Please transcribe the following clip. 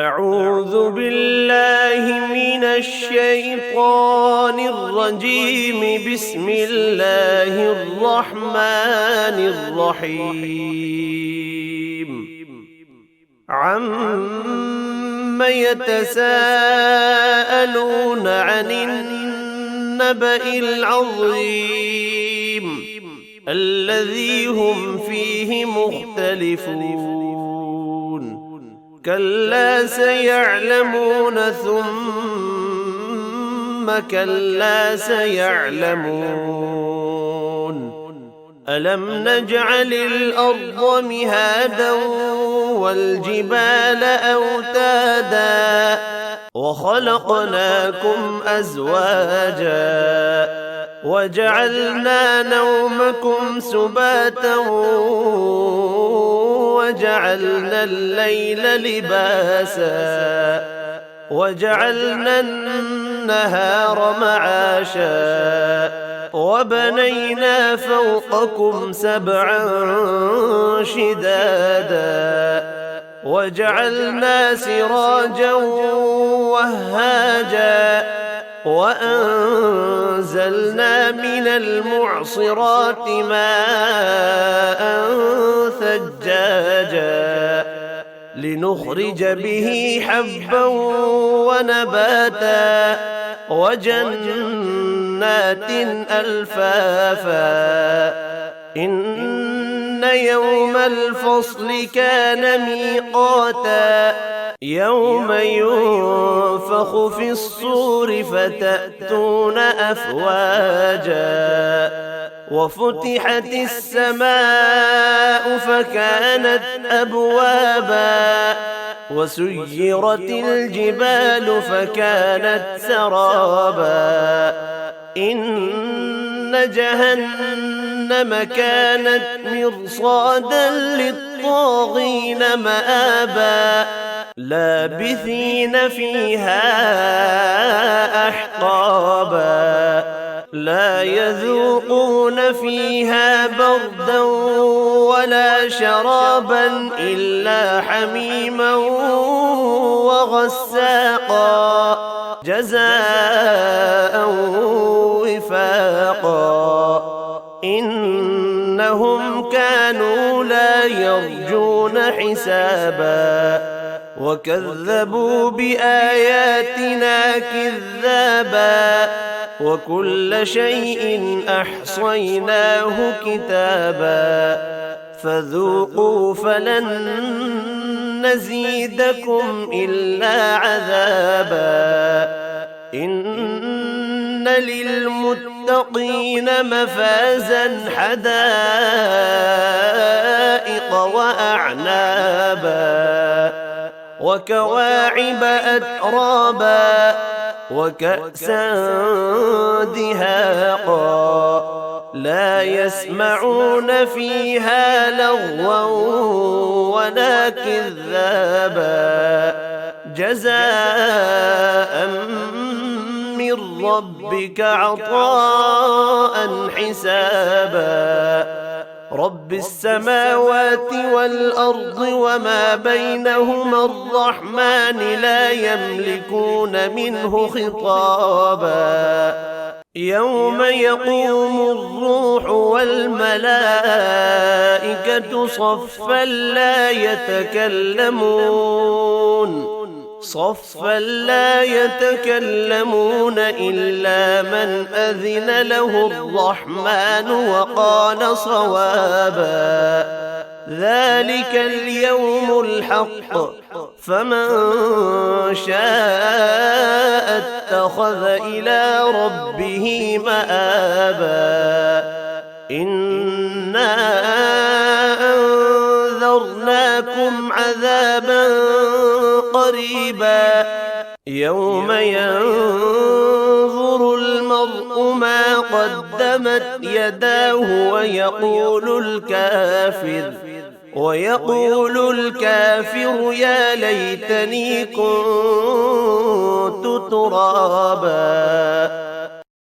أعوذ بالله من الشيطان الرجيم. بسم الله الرحمن الرحيم. عم يتساءلون عن النبأ العظيم الذي هم فيه مختلفون. كلا سيعلمون ثم كلا سيعلمون. ألم نجعل الأرض مهادا والجبال أوتادا وخلقناكم أزواجا وجعلنا نومكم سباتا وجعلنا الليل لباسا وجعلنا النهار معاشا وبنينا فوقكم سبعا شدادا وجعلنا سراجا وهاجا وأنزلنا من المعصرات ماء ثجاجا لنخرج به حبا ونباتا وجنات ألفافا. إن يوم الفصل كان ميقاتا يوم ينفخ في الصور فتأتون أفواجا وفتحت السماء فكانت أبوابا وسيرت الجبال فكانت سرابا. إن جهنم كانت مرصادا للطاغين مآبا لابثين فيها أحقابا لا يذوقون فيها بردا ولا شرابا إلا حميما وغساقا جزاء وفاقا. إنهم كانوا لا يرجون حسابا وكذبوا بآياتنا كذابا وكل شيء أحصيناه كتابا فذوقوا فلن نزيدكم إلا عذابا. إن للمتقين مفازا حدائق وأعنابا وكواعب أترابا وكأسا دهاقا لا يسمعون فيها لغوا ولا كذابا جزاء من ربك عطاء حسابا. رب السماوات والأرض وما بينهما الرحمن لا يملكون منه خطابا. يوم يقوم الروح والملائكة صفا لا يتكلمون إلا من أذن له الرحمن وقال صوابا. ذلك اليوم الحق فمن شاء اتخذ إلى ربه مآبا. إنا أنذرناكم عذابا قريبا يوم ينظر المرء ما قدمت يداه ويقول الكافر يا ليتني كنت ترابا.